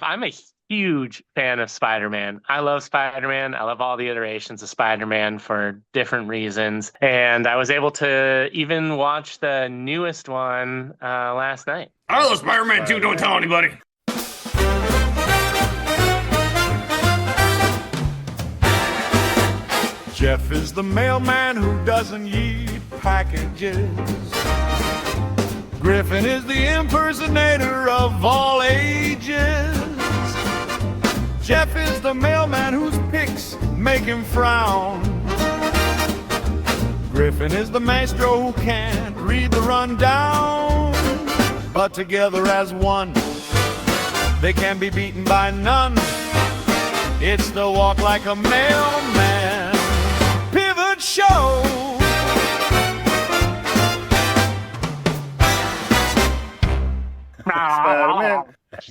I'm a huge fan of Spider-Man. I love Spider-Man. I love all the iterations of Spider-Man for different reasons. And I was able to even watch the newest one last night. I love Spider-Man too, don't tell anybody. Jeff is the mailman who doesn't eat packages. Griffin is the impersonator of all ages. Jeff is the mailman whose picks make him frown. Griffin is the maestro who can't read the rundown. But together as one, they can be beaten by none. It's the Walk Like a Mailman Pivot Show. Spider-Man.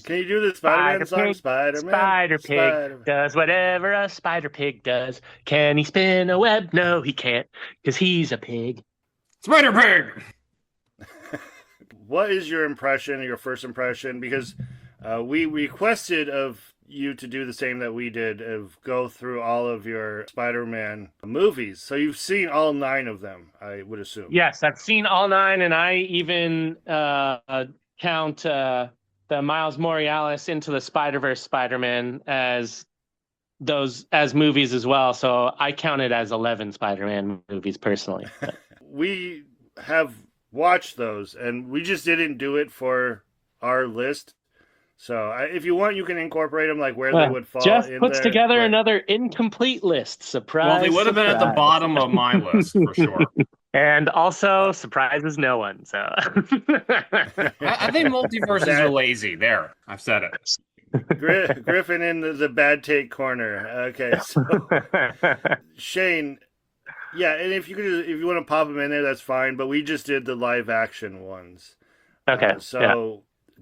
Can you do the Spider-Man song? Spider-Man. Spider-Pig does whatever a spider-pig does. Can he spin a web? No, he can't, because he's a pig. Spider-Pig! What is your impression, your first impression? Because we requested of you to do the same that we did, of go through all of your Spider-Man movies. So you've seen all 9 of them, I would assume. Yes, I've seen all 9, and I even count the Miles Morales Into the Spider-Verse Spider-Man as movies as well. So I count it as 11 Spider-Man movies personally. We have watched those, and we just didn't do it for our list. So if you want, you can incorporate them like where they would fall. Jeff in puts there, together another incomplete list. Surprise! Well, they would have been at the bottom of my list for sure. And also surprises no one. So I think multiverses are lazy. There, I've said it. Griffin in the bad take corner. Okay, so Shane, yeah, and if you want to pop them in there, that's fine. But we just did the live action ones. Okay.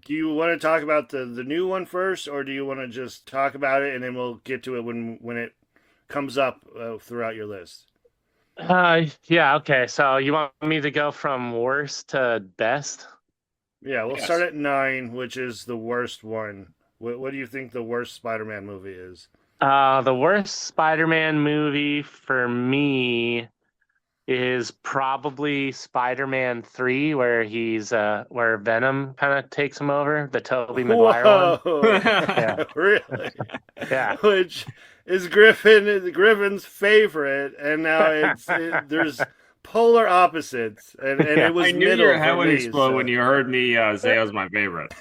Do you want to talk about the new one first, or do you want to just talk about it and then we'll get to it when it comes up throughout your list? Yeah, okay. So you want me to go from worst to best? Yeah, we'll start at 9, which is the worst one. What do you think the worst Spider-Man movie is? The worst Spider-Man movie for me is probably Spider-Man 3, where where Venom kind of takes him over, the Tobey Maguire one. Yeah. Really? Yeah. Which is Griffin's favorite, and now there's polar opposites, and it was I knew middle your head for would me, explode when you heard me say it was my favorite.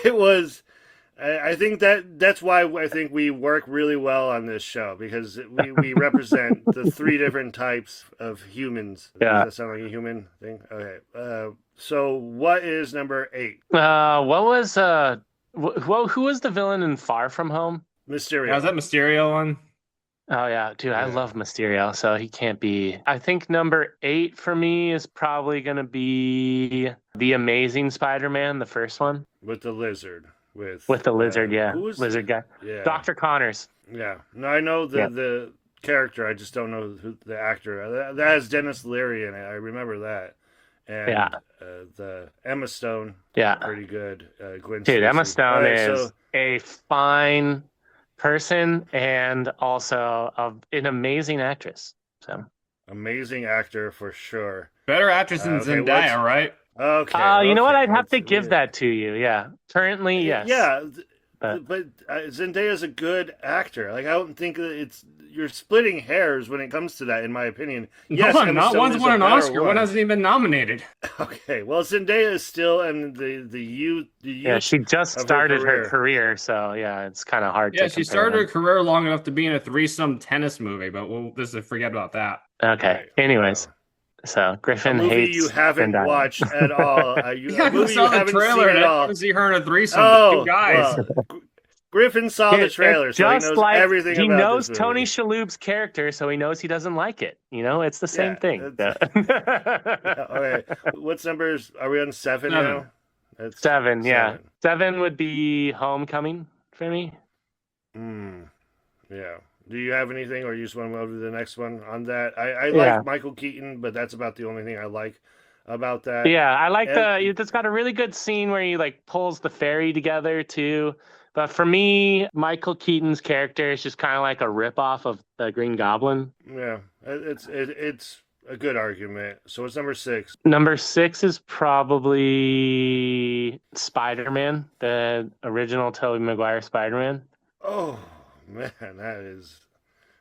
It was. I think that's why I think we work really well on this show, because we represent the 3 different types of humans. Yeah. Does that sound like a human thing? Okay. So what is number 8? What was who was the villain in Far From Home? Mysterio. Yeah, was that Mysterio one? Oh yeah, dude, I love Mysterio, so he can't be. I think number 8 for me is probably gonna be The Amazing Spider-Man, the first one. With the lizard. With the lizard, lizard guy. Yeah. Dr. Connors. Yeah. No, I know the character. I just don't know who the actor. That has Dennis Leary in it. I remember that. And the Emma Stone. Yeah. Pretty good. Gwen Dude, Stacy. Emma Stone is so, a fine person and also an amazing actress. So amazing actor for sure. Better actress than Zendaya, right? Okay. You know what? I'd have to give that to you. Yeah. Currently, yes. Yeah. But Zendaya's a good actor. Like, I don't think you're splitting hairs when it comes to that, in my opinion. Yes, not one's won an Oscar. One hasn't even been nominated. Okay, well, Zendaya is still in the youth. Yeah, she just started her career, so yeah, it's kind of hard. Yeah, she started her career long enough to be in a threesome tennis movie, but we'll just forget about that. Okay. Right. Anyways. So Griffin hates you haven't Zendaya. watched at all. I saw the trailer and I didn't see her in a threesome. Two guys. Well, Griffin saw the trailer, so he knows everything about it. He knows Tony Shalhoub's character, so he knows he doesn't like it. You know, it's the same thing. Okay. What's numbers? Are we on 7 now? That's 7, yeah. 7 would be Homecoming for me. Yeah. Do you have anything, or you just want to move to the next one on that? I like Michael Keaton, but that's about the only thing I like about that. Yeah, I like And it's got a really good scene where he like pulls the ferry together too. But for me, Michael Keaton's character is just kind of like a ripoff of the Green Goblin. yeah, it's a good argument. So it's number 6. Number 6 is probably Spider-Man, the original Tobey Maguire Spider-Man. Oh man, that is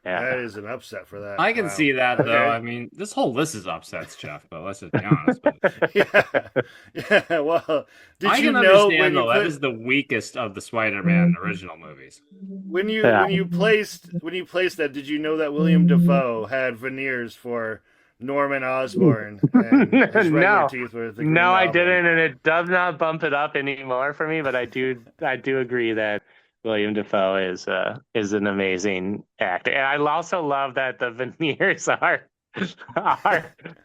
Yeah. an upset for that. I can Wow. see that though. Okay. I mean, this whole list is upsets, Jeff. But let's just be honest. But Yeah, yeah. Well, did I you can know understand when though you that is the weakest of the Spider-Man original movies. Yeah. when you placed that? Did you know that William Dafoe had veneers for Norman Osborn and his regular No. teeth were the Green No, I Goblin? didn't, and it does not bump it up anymore for me, but I do agree that William Dafoe is an amazing actor. And I also love that the veneers are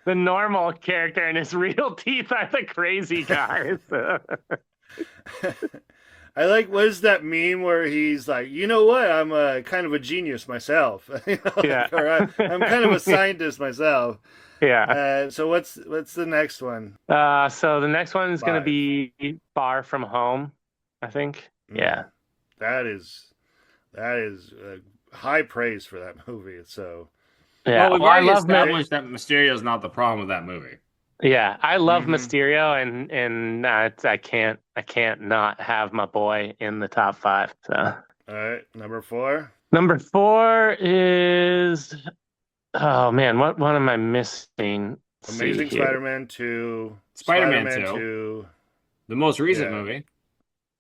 the normal character and his real teeth are the crazy guys. I like, what is that meme where he's like, you know what, I'm kind of a genius myself. You know, Yeah. or I'm kind of a scientist myself. Yeah. So what's the next one? So the next one is going to 5. be Far From Home, I think. Yeah. That is high praise for that movie. So Yeah. Well, we've Well, I already love established that Mysterio is not the problem with that movie. Yeah, I love Mhm. Mysterio, and I can't not have my boy in the top 5. So all right, number 4. number 4 is, oh man, what one am I missing? Let's see Amazing here. Spider-Man 2, Spider-Man 2, The most recent Yeah. movie.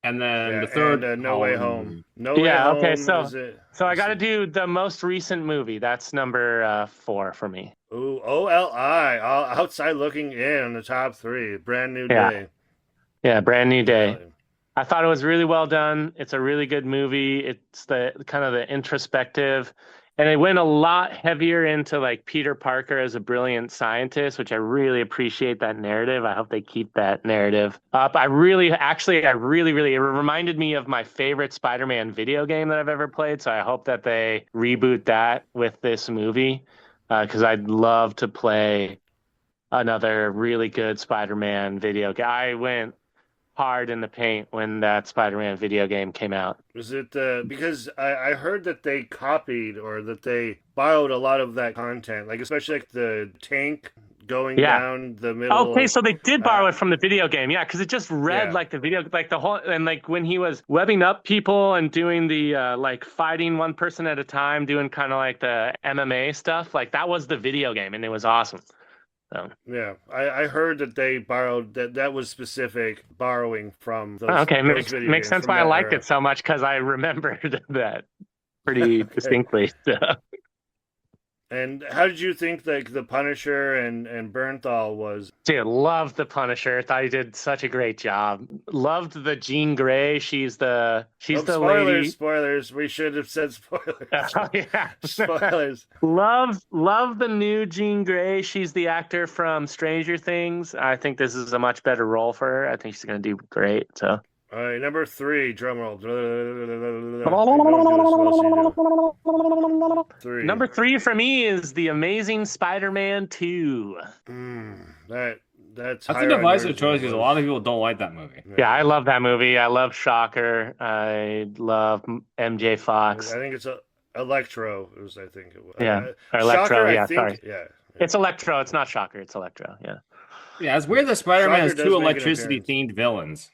And then yeah, the third and No Way Home. No Yeah, Way okay, Home. Is it? So I got to do the most recent movie. That's number 4 for me. Ooh, OLI, Outside Looking In on the top 3. Brand New Yeah. Day. Yeah, Brand New Day. Really. I thought it was really well done. It's a really good movie. It's the kind of the introspective, and it went a lot heavier into like Peter Parker as a brilliant scientist, which I really appreciate that narrative. I hope they keep that narrative up. I really, it reminded me of my favorite Spider-Man video game that I've ever played. So I hope that they reboot that with this movie, because I'd love to play another really good Spider-Man video game. I went hard in the paint when that Spider-Man video game came out. Was it because I heard that they copied or that they borrowed a lot of that content, like especially like the tank going Yeah. down the middle. Okay, so they did borrow it from the video game, yeah, because it just read Yeah. like the video, like the whole, and like when he was webbing up people and doing the like fighting one person at a time, doing kind of like the MMA stuff, like that was the video game, and it was awesome. So Yeah, I heard that they borrowed that was specific borrowing from those. okay, those makes video makes games sense from why I that liked era. it so much, because I remembered that pretty Okay. distinctly. So. And how did you think like the Punisher and Bernthal was? Dude, loved the Punisher. Thought he did such a great job. Loved the Jean Grey. She's the lady. Spoilers. We should have said spoilers. Oh, yeah. Spoilers. Love the new Jean Grey. She's the actor from Stranger Things. I think this is a much better role for her. I think she's gonna do great. So All right, number 3, drum roll. 3. number 3 for me is The Amazing Spider-Man 2. That's That's higher a on divisive yours choice than because a yours. lot of people don't like that movie. Yeah, I love that movie. I love Shocker. I love MJ Fox. I think it's Electro. I think it was. Yeah, or Electro. Shocker, Yeah, I think, sorry. Yeah. It's Electro. It's not Shocker. It's Electro. Yeah. Yeah, it's weird that Spider-Man has Shocker does two make an electricity-themed villains.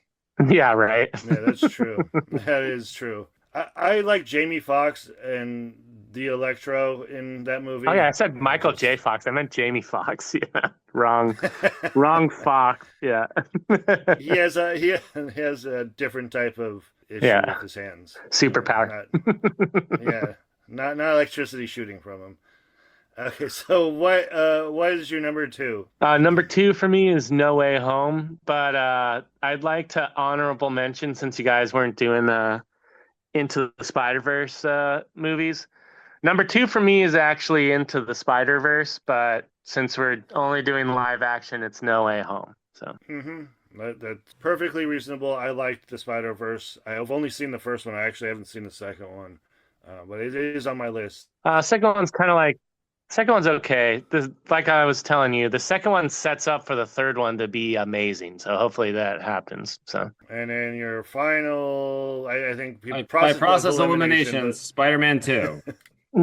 Yeah. Right. Yeah, that's true. That is true. I like Jamie Foxx and the Electro in that movie. Oh yeah, I said Michael J. Fox. I meant Jamie Fox. Yeah, wrong Fox. Yeah. he has a different type of issue Yeah. with his hands. Superpower. Not electricity shooting from him. Okay, so what is your number 2? Number 2 for me is No Way Home, but I'd like to honorable mention, since you guys weren't doing the Into the Spider-Verse movies. Number 2 for me is actually Into the Spider-Verse, but since we're only doing live action, it's No Way Home. So That's perfectly reasonable. I liked the Spider-Verse. I've only seen the first one. I actually haven't seen the second one, but it is on my list. second one's kind of like Second one's okay. Like I was telling you, the second one sets up for the third one to be amazing. So hopefully that happens. So And then your final, I think, By process of elimination, Spider-Man 2.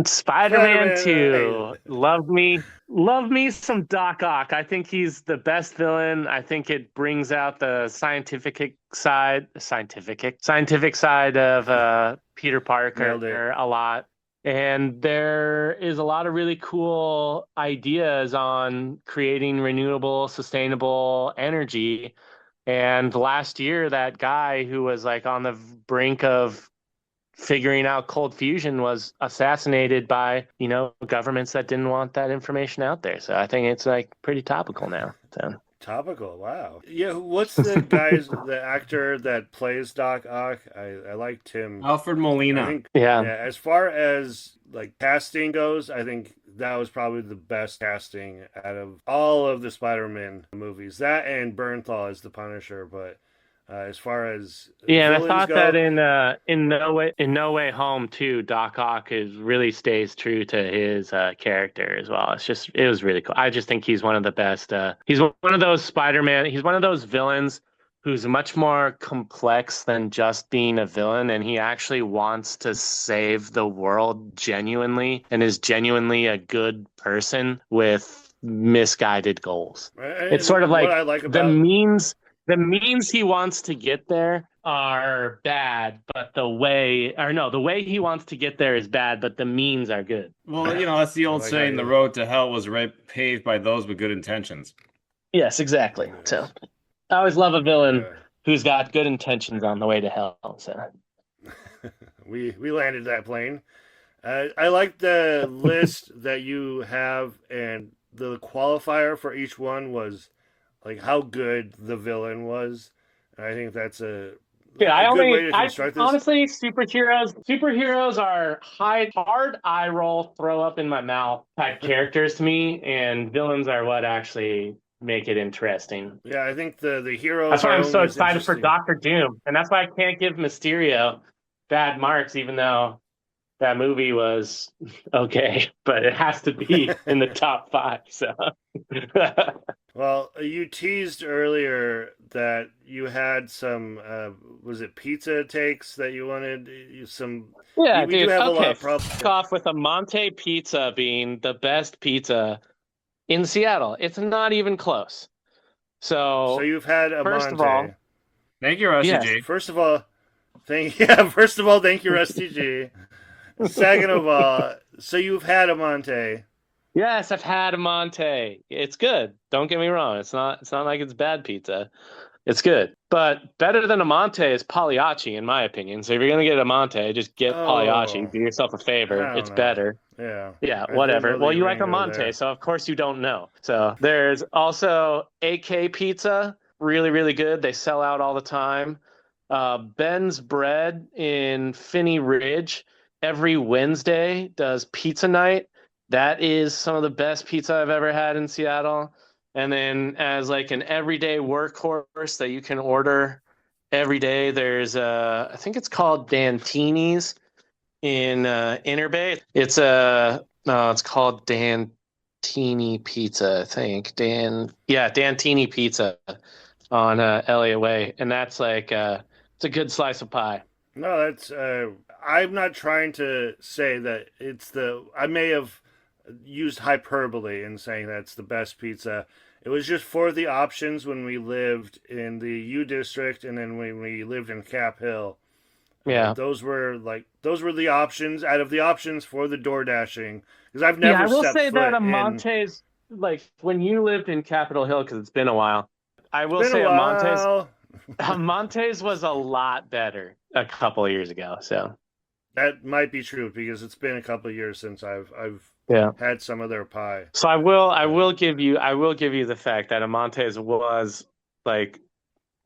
Spider-Man Spider-Man. 2. Love me some Doc Ock. I think he's the best villain. I think it brings out the scientific side of Peter Nailed Parker it. a lot. And there is a lot of really cool ideas on creating renewable, sustainable energy. And last year, that guy who was like on the brink of figuring out cold fusion was assassinated by, governments that didn't want that information out there. So I think it's like pretty topical now. So Topical, wow. Yeah, what's the actor that plays Doc Ock? I liked him. Alfred I Molina. think, yeah. as far as like casting goes, I think that was probably the best casting out of all of the Spider-Man movies. That and Bernthal as the Punisher, but as far as Yeah, and I villains thought go, that in No Way Home too, Doc Ock really stays true to his character as well. It was really cool. I just think he's one of the best. He's one of those Spider-Man. He's one of those villains who's much more complex than just being a villain, and he actually wants to save the world genuinely, and is genuinely a good person with misguided goals. It's sort of like what I like the about means he wants to get there are bad, but the way he wants to get there is bad, but the means are good. Well, that's the old Like saying, the road to hell was paved by those with good intentions. Yes, exactly. So I always love a villain who's got good intentions on the way to hell. So we landed that plane. I like the list that you have, and the qualifier for each one was like how good the villain was. And I think that's a good way to construct this. honestly, superheroes are hard eye roll, throw up in my mouth type characters to me, and villains are what actually make it interesting. Yeah, I think the heroes. That's why I'm so always excited for interesting. Doctor Doom, and that's why I can't give Mysterio bad marks, even though that movie was okay, but it has to be in the top 5. So Well, you teased earlier that you had some, was it pizza takes that you wanted? Some. yeah, We do dude. have a lot Okay, of problems. fuck off with a Monte pizza being the best pizza in Seattle. It's not even close. So So you've had a first Monte. of all, Thank you, Rusty yes. G. First of all, thank you, Rusty G. Second of all, so you've had a Monte. Yes, I've had a Monte. It's good. Don't get me wrong. It's not like it's bad pizza. It's good. But better than a Monte is Pagliacci, in my opinion. So if you're gonna get a Monte, just get Pagliacci. Do yourself a favor. I It's don't know. better. Yeah. Yeah, I whatever. didn't know Well, the you like a lingo Monte, there. so of course you don't know. So there's also AK Pizza, really, really good. They sell out all the time. Ben's Bread in Finney Ridge every Wednesday does pizza night. That is some of the best pizza I've ever had in Seattle. And then as like an everyday workhorse that you can order every day, there's I think it's called Dantini's in Inner Bay. It's called Dantini Pizza, I think. Dantini Pizza on Elliott Way, and that's like it's a good slice of pie. No, that's. I'm not trying to say that it's the. I may have used hyperbole in saying that's the best pizza. It was just for the options when we lived in the U District, and then when we lived in Cap Hill. Yeah. Those were the options out of the options for the door dashing, because I've never. I will stepped say foot that a in- Monte's, like when you lived in Capitol Hill, because it's been a while. I will Been say a a Monte's while. Monte's was a lot better a couple of years ago. So That might be true because it's been a couple of years since I've yeah. had some of their pie. So I will give you the fact that a Monte's was like,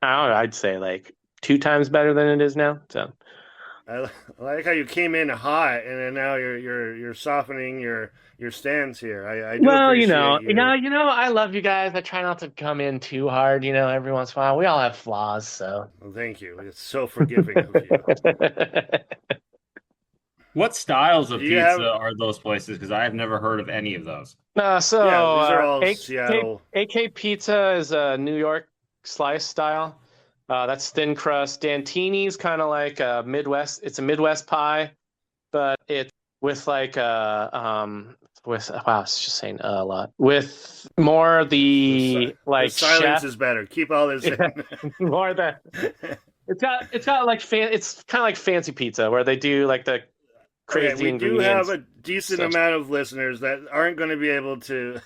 I don't know, I'd say like 2 times better than it is now. So I like how you came in hot and then now you're softening your stance here. I do well, appreciate you. I love you guys. I try not to come in too hard, every once in a while. We all have flaws, so Well, thank you. It's so forgiving of you. What styles of Do you pizza have? are those places? Because I have never heard of any of those. Yeah, these are all AK Seattle. AK pizza is a New York slice style. That's thin crust. Dantini's kind of like a Midwest. It's a Midwest pie, but it's with like with wow, I was just saying a lot with more the The like silence chef. is better. Keep all this Yeah, in. more the it's got like it's kind of like fancy pizza where they do like the Okay, crazy we do have ingredients a decent stuff. amount of listeners that aren't going to be able to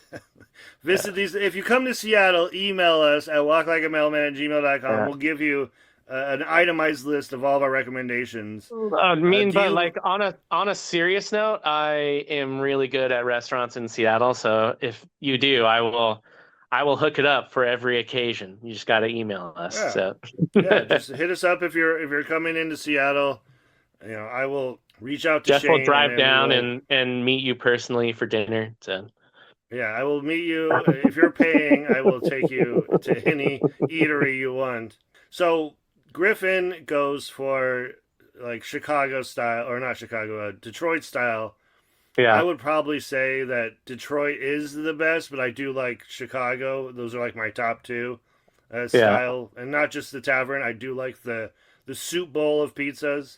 visit these. If you come to Seattle, email us at walklikeamailman@gmail.com. Yeah. We'll give you an itemized list of all of our recommendations. Do But you? like on a serious note, I am really good at restaurants in Seattle. So if you do, I will hook it up for every occasion. You just got to email us. Yeah, So yeah. Just hit us up if you're coming into Seattle. I will reach out to Jeff will Shane, and drive then we down will. and meet you personally for dinner. So Yeah, I will meet you. If you're paying, I will take you to any eatery you want. So Griffin goes for like Chicago style, or not Chicago, Detroit style. I yeah, would probably say that Detroit is the best, but I do like Chicago. Those are like my top two yeah, style, and not just the tavern. I do like the soup bowl of pizzas.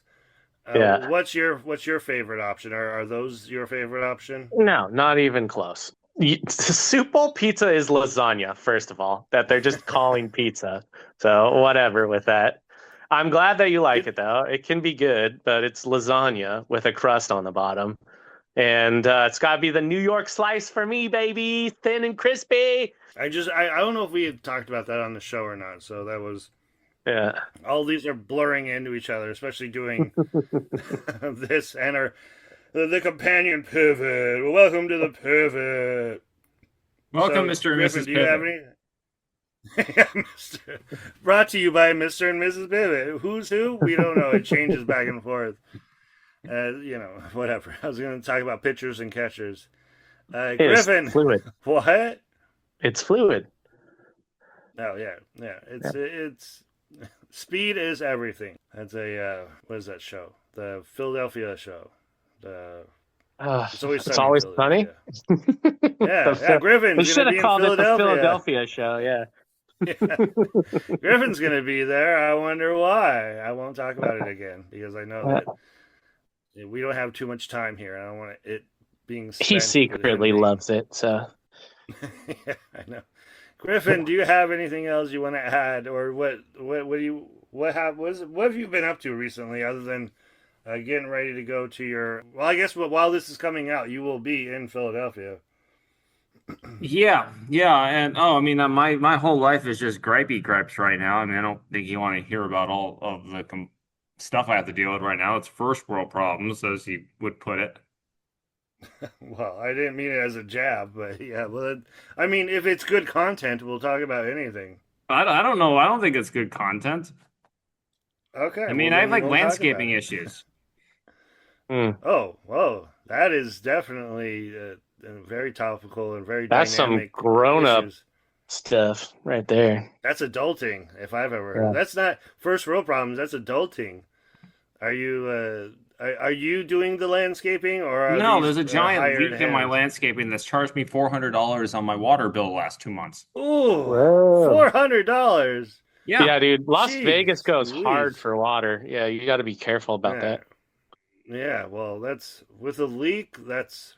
yeah. What's your favorite option? Are those your favorite option? No, not even close. Soup bowl pizza is lasagna, first of all, that they're just calling pizza. So whatever with that. I'm glad that you like It, it though. It can be good, but it's lasagna with a crust on the bottom. And it's got to be the New York slice for me, baby. Thin and crispy. I don't know if we had talked about that on the show or not. So that was Yeah. all these are blurring into each other, especially doing this and our the companion pivot. Welcome to the pivot. Welcome, So, Mr. and Griffin, Mrs. do you have Pivot. any? Yeah, Mr. Brought to you by Mr. and Mrs. Pivot. Who's who? We don't know. It changes back and forth. Whatever. I was going to talk about pitchers and catchers. It's Griffin, fluid. what? It's fluid. Oh yeah, yeah. It's speed is everything. That's a what is that show? The Philadelphia show. The It's always It's sunny in always sunny. Philadelphia. Yeah. Griffin's We gonna should be have in called it the Philadelphia. Philadelphia show. Yeah. Yeah. Griffin's gonna be there. I wonder why. I won't talk about it again because I know that we don't have too much time here. I don't want it being spent He with him secretly being- loves it. So Yeah, I know. Griffin, do you have anything else you want to add, or what have you been up to recently, other than getting ready to go to your? Well, I guess while this is coming out, you will be in Philadelphia. Yeah, and I mean, my whole life is just gripey gripes right now. I mean, I don't think you want to hear about all of the stuff I have to deal with right now. It's first world problems, as he would put it. Well, I didn't mean it as a jab, but yeah. Well, I mean, if it's good content, we'll talk about anything. I don't know. I don't think it's good content. Okay. I mean, well, I have then like we won't talk landscaping about it. issues. Oh, whoa! That is definitely very topical and very that's some dynamic grown-up issues. stuff right there. That's adulting, if I've ever Yeah. heard. That's not first world problems. That's adulting. Are you doing the landscaping, or are No, these, there's a giant hired leak in my hands? landscaping that's charged me $400 on my water bill the last 2 months. Ooh, Whoa. $400. Yeah, Yeah, dude. Las Jeez Vegas goes Louise. hard for water. Yeah, you got to be careful about that. Yeah, well, that's with a leak. That's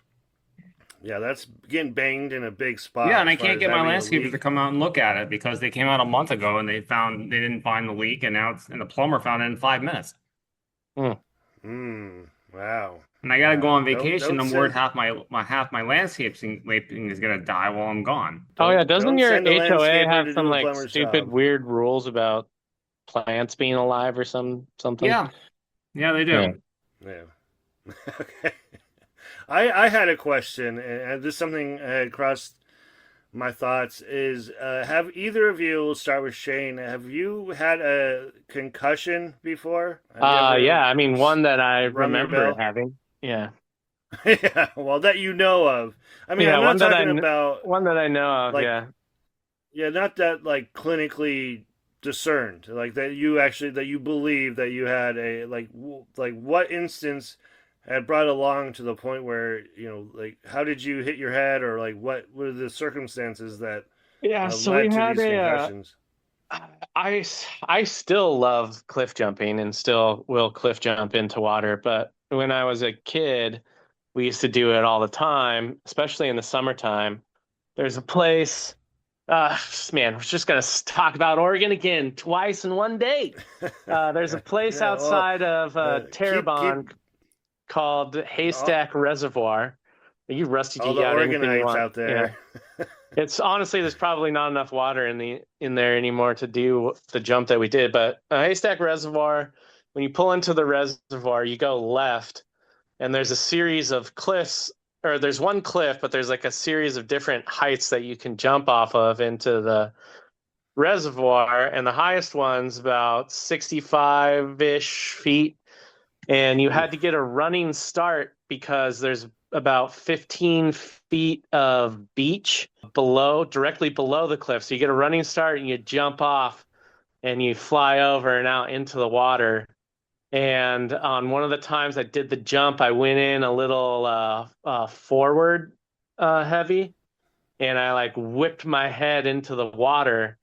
getting banged in a big spot. yeah, and I as far can't as get my having a landscaper to leak. come out and look at it because they came out a month ago and they didn't find the leak, and and the plumber found it in 5 minutes. Wow. And I gotta go on Don't- vacation. don't I'm worried send- half my landscaping is gonna die while I'm gone. Oh yeah, doesn't don't your send a HOA landscaper have to some do a like plumber's stupid job. weird rules about plants being alive or something? Yeah, they do. Yeah. Yeah. Okay. I had a question, and this is something had crossed my thoughts. Is have either of you? We'll start with Shane. Have you had a concussion before? Have you ever Yeah. I mean, one that I rung your remember bell? having. Yeah. Yeah, well, that you know of. I mean, Yeah, I'm one not that talking about. One that I know of. Like, Yeah. Yeah, not that like clinically discerned, like that you believe that you had a like what instance had brought along to the point where, like, how did you hit your head, or like what were the circumstances that Yeah, so we led to had these concussions? I still love cliff jumping and still will cliff jump into water, but when I was a kid, we used to do it all the time, especially in the summertime. There's a place, man, we're just gonna talk about Oregon again twice in one day. There's a place Yeah, well, outside of keep Terrebonne called all, Haystack Reservoir. You rusty, all you the got anything you Oregonites want? out Yeah. there. It's honestly, there's probably not enough water in there anymore to do the jump that we did. But Haystack Reservoir, when you pull into the reservoir, you go left, and there's a series of cliffs, or there's one cliff, but there's like a series of different heights that you can jump off of into the reservoir, and the highest one's about 65-ish feet, and you had to Oof. get a running start because there's about 15 feet of beach directly below the cliff. So you get a running start and you jump off and you fly over and out into the water. And on one of the times I did the jump, I went in a little forward heavy, and I like whipped my head into the water.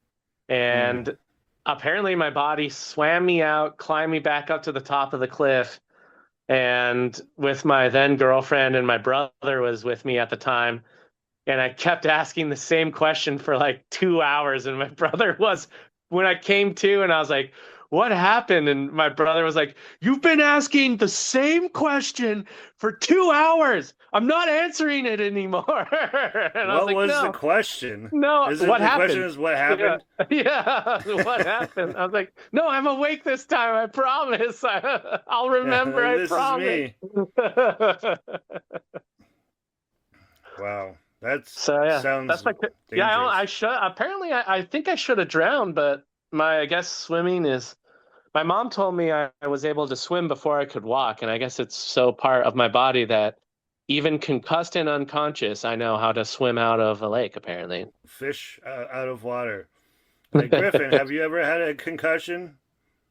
Mm. And apparently my body swam me out, climbed me back up to the top of the cliff, and with my then girlfriend, and my brother was with me at the time, and I kept asking the same question for like 2 hours, and my brother was, when I came to and I was like, what happened? And my brother was like, you've been asking the same question for 2 hours. I'm not answering it anymore. And I was What like, was the no, question? no, Is it what the question happened? is what Yeah, happened? yeah, what happened? I was like, no, I'm awake this time. I promise. I'll Yeah, remember. I this is promise. me. Wow, So yeah, sounds that's my yeah. I dangerous. should apparently. I think I should have drowned, but I guess swimming is. My mom told me I was able to swim before I could walk, and I guess it's so part of my body that even concussed and unconscious, I know how to swim out of a lake. Apparently. Fish out of water. Griffin, have you ever had a concussion?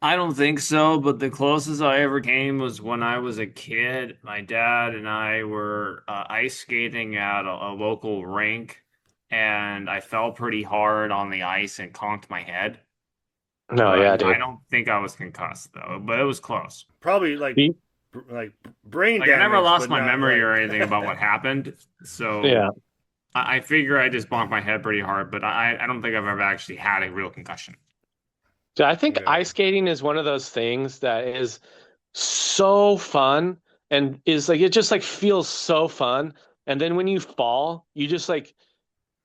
I don't think so, but the closest I ever came was when I was a kid. My dad and I were ice skating at a local rink, and I fell pretty hard on the ice and conked my head. No, But yeah, I dude. don't think I was concussed though, but it was close. Probably Y- like brain Like I never damage, lost but my not memory or like. anything about what happened, so Yeah. I figure I just bonked my head pretty hard, but I don't think I've ever actually had a real concussion. So I think Yeah. ice skating is one of those things that is so fun and is like it just like feels so fun. And then when you fall, you just like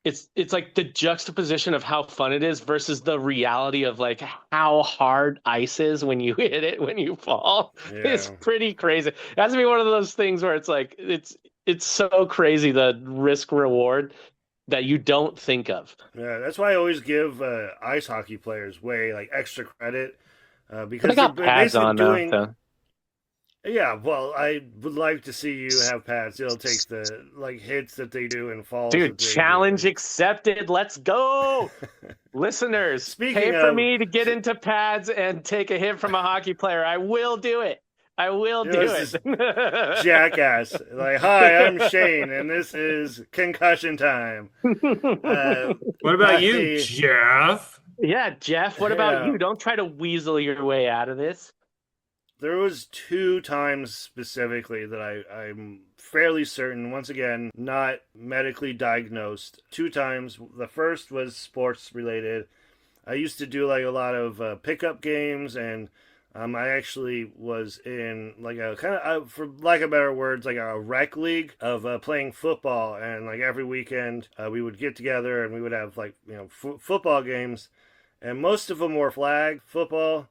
it's like the juxtaposition of how fun it is versus the reality of like how hard ice is when you hit it when you fall. It's Yeah. pretty crazy. It has to be one of those things where it's like it's so crazy the risk reward that you don't think of. Yeah, that's why I always give ice hockey players way like extra credit They because they're got pads basically on though, doing. so Yeah, well, I would like to see you have pads. It'll take the like hits that they do and falls dude, that they do. challenge accepted. Let's go. Listeners, pay Speaking for of, me to get into pads and take a hit from a hockey player. I will do it. I will do this is it. jackass. Like, hi, I'm Shane, and this is concussion time. Uh, What about you, I Jeff? Yeah, Jeff, what about yeah, you? Don't try to weasel your way out of this. there was two times specifically that I'm fairly certain. Once again, not medically diagnosed. Two times. The first was sports related. I used to do like a lot of pickup games, and I actually was in like a kind of, for lack of better words, like a rec league of playing football. And like every weekend, we would get together and we would have like football games, and most of them were flag football.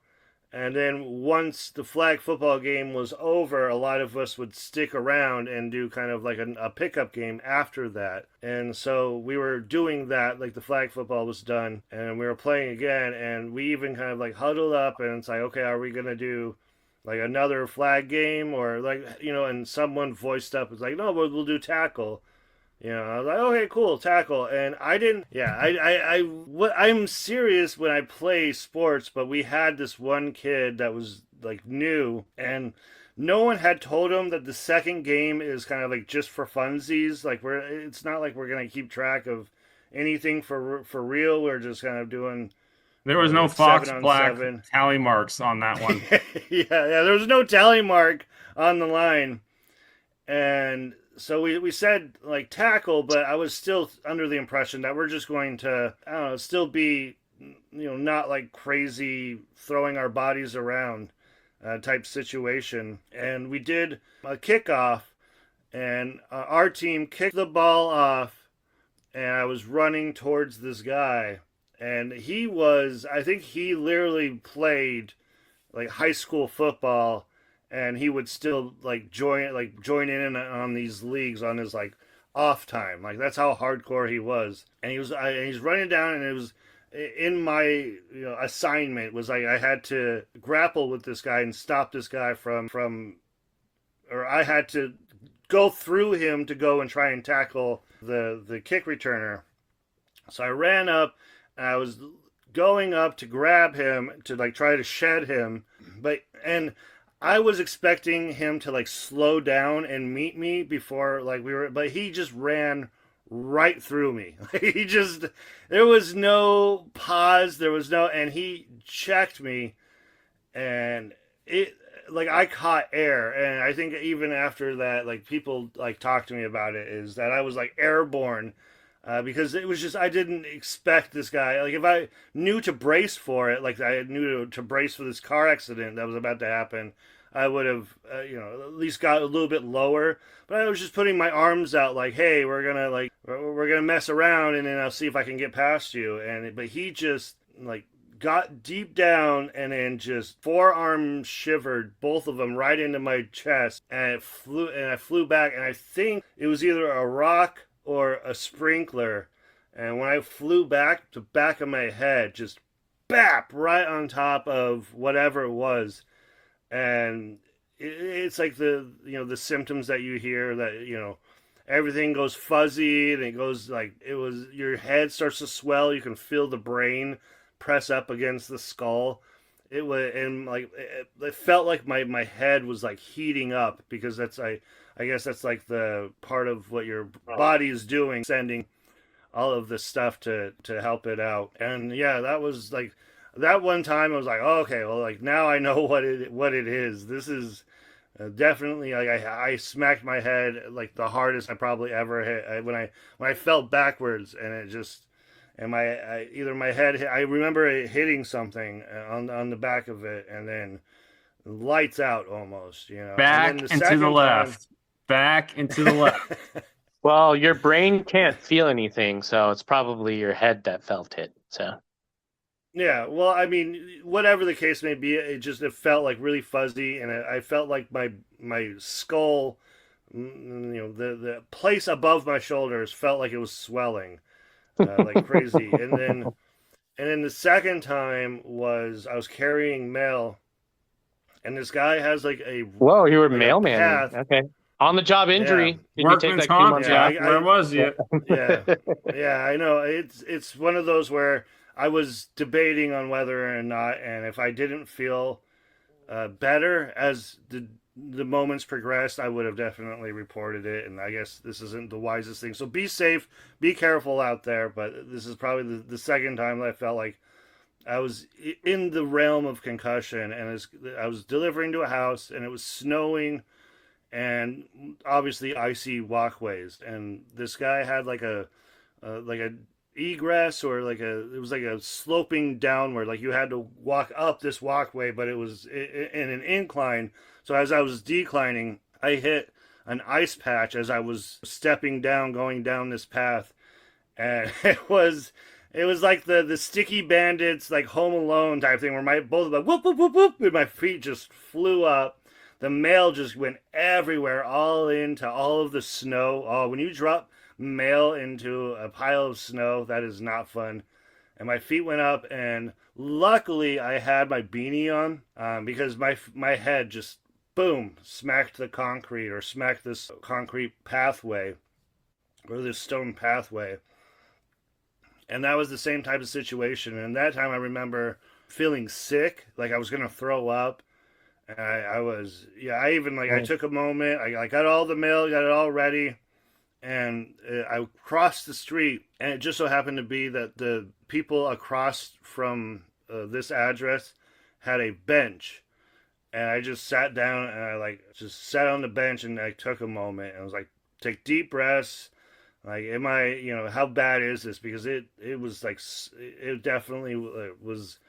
And then once the flag football game was over, a lot of us would stick around and do kind of like a pickup game after that. And so we were doing that, like the flag football was done, and we were playing again. And we even kind of like huddled up, and it's like, okay, are we going to do like another flag game? Or like, and someone voiced up, it's like, no, we'll do tackle. I was like, okay, cool, tackle. And I didn't, yeah, I'm serious when I play sports, but we had this one kid that was like new, and no one had told him that the second game is kind of like just for funsies. Like it's not like we're gonna keep track of anything for real. We're just kind of doing. There was no Like Fox 7-on-7. Black tally marks on that one. Yeah, there was no tally mark on the line, and so we said like tackle, but I was still under the impression that we're just going to, I don't know, still be, not like crazy throwing our bodies around type situation. And we did a kickoff, and our team kicked the ball off, and I was running towards this guy, and I think he literally played like high school football, and he would still like join in on these leagues on his like off time. Like that's how hardcore he was. And he's running down, and it was in my assignment was like I had to grapple with this guy and stop this guy from or I had to go through him to go and try and tackle the kick returner. So I ran up, and I was going up to grab him to like try to shed him, and I was expecting him to like slow down and meet me before but he just ran right through me. There was no pause, and he checked me, and I caught air, and I think even after that, like people like talked to me about it, is that I was like airborne. Because it was just, I didn't expect this guy. Like, if I knew to brace for it, like I knew to brace for this car accident that was about to happen, I would have, at least got a little bit lower. But I was just putting my arms out, like, hey, we're gonna mess around, and then I'll see if I can get past you. But he just like got deep down, and then just forearm shivered, both of them right into my chest, and I flew back, and I think it was either a rock or a sprinkler, and when I flew back, the back of my head just bap right on top of whatever it was. And it's like the symptoms that you hear, that everything goes fuzzy, and it goes like, your head starts to swell, you can feel the brain press up against the skull. It was, and like it felt like my head was like heating up, because I guess that's like the part of what your body is doing, sending all of this stuff to help it out. And yeah, that was like that one time I was like, oh, okay, well, like now I know what it is. This is definitely like I smacked my head like the hardest I probably ever hit when I fell backwards, and it just, and my head hit, I remember it hitting something on the back of it, and then lights out almost, Back and and to the left. Back and to the left. Well, your brain can't feel anything, so it's probably your head that felt it. So yeah, well, I mean, whatever the case may be, it felt like really fuzzy, and I felt like my skull, the place above my shoulders felt like it was swelling, like crazy. And then the second time was I was carrying mail, and this guy has like a whoa, you were like mailman. Okay. On the job injury. Yeah. Workman's comp, Jack. Where was you? Yeah, I know. It's one of those where I was debating on whether or not, and if I didn't feel better as the moments progressed, I would have definitely reported it. And I guess this isn't the wisest thing. So be safe, be careful out there. But this is probably the second time that I felt like I was in the realm of concussion, and I was delivering to a house, and it was snowing, and obviously icy walkways. And this guy had like a egress, or it was like a sloping downward, like you had to walk up this walkway, but it was in an incline. So as I was declining, I hit an ice patch as I was stepping down, going down this path, and it was like the Sticky Bandits, like Home Alone type thing, where both of them whoop whoop whoop whoop, and my feet just flew up. The mail just went everywhere, all into all of the snow. Oh, when you drop mail into a pile of snow, that is not fun. And my feet went up, and luckily I had my beanie on, because my head just, boom, smacked the concrete, or smacked this concrete pathway, or this stone pathway. And that was the same type of situation. And that time I remember feeling sick, like I was going to throw up. And I was, yeah, I even like, I took a moment, I got all the mail, got it all ready, and I crossed the street, and it just so happened to be that the people across from this address had a bench, and I just sat down and I like just sat on the bench and I took a moment and I was like, take deep breaths. Like, am I, how bad is this? Because it was like, it definitely was,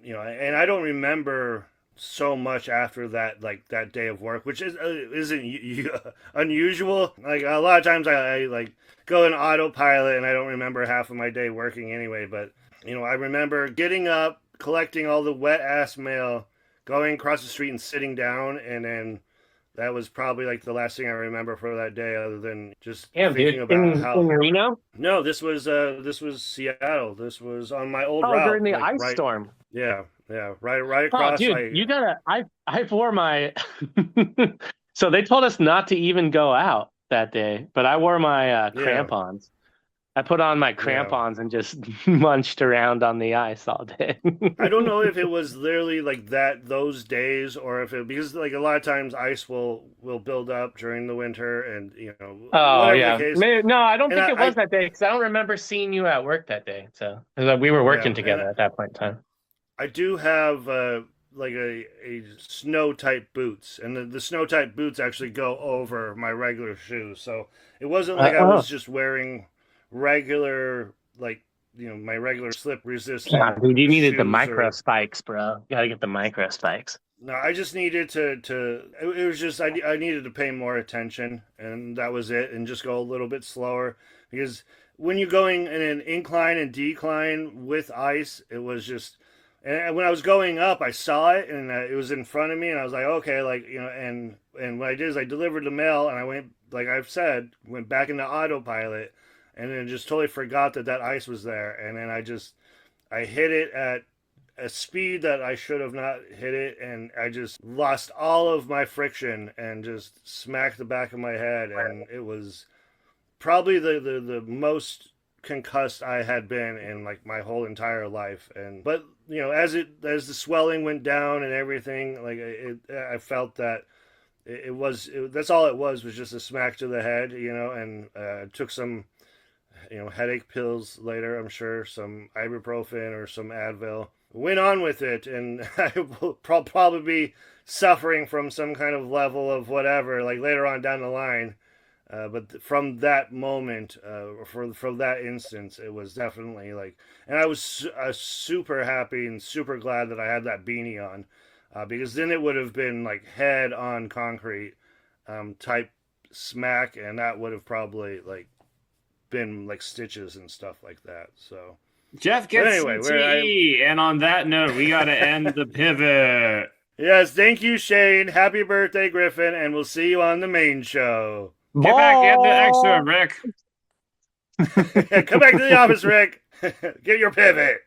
and I don't remember so much after that, like that day of work, which isn't unusual. Like a lot of times I like go in autopilot and I don't remember half of my day working anyway. But I remember getting up, collecting all the wet ass mail, going across the street and sitting down, and then that was probably like the last thing I remember for that day, other than just thinking about how. In Reno? No, this was Seattle. This was on my old Oh, route. during the like, ice storm. Yeah, right across. Oh, dude, you gotta. I wore my. So they told us not to even go out that day, but I wore my crampons. I put on my crampons and just munched around on the ice all day. I don't know if it was literally like that those days, or if it, because like a lot of times ice will build up during the winter, and Oh yeah, the case. No, I don't And think it was that day because I don't remember seeing you at work that day. So 'cause we were working together at that point in time. I do have like a snow type boots, and the snow type boots actually go over my regular shoes, so it wasn't like I was just wearing regular, like my regular slip resistant. Yeah, dude, you needed the shoes micro or, spikes, bro. You gotta get the micro spikes. No, I just needed to it was just I needed to pay more attention, and that was it, and just go a little bit slower, because when you're going in an incline and decline with ice, it was just, and when I was going up, I saw it, and it was in front of me, and I was like, okay, like, and what I did is I delivered the mail, and I went, like I've said, went back into autopilot, and then just totally forgot that ice was there, and then I hit it at a speed that I should have not hit it, and I just lost all of my friction and just smacked the back of my head, and it was probably the most concussed I had been in like my whole entire life. And but as the swelling went down and everything, like I felt that that's all it was just a smack to the head, and took some headache pills later, I'm sure, some ibuprofen or some Advil. Went on with it, and I will probably be suffering from some kind of level of whatever, like later on down the line. But from that moment, from that instance, it was definitely like, and I was super happy and super glad that I had that beanie on, because then it would have been like head on concrete type smack, and that would have probably like been like stitches and stuff like that. So Jeff gets CTE, and on that note, we got to end the pivot. Yes, thank you, Shane. Happy birthday, Griffin, and we'll see you on the main show. Get back in the extra, Rick. Come back to the office, Rick. Get your pivot.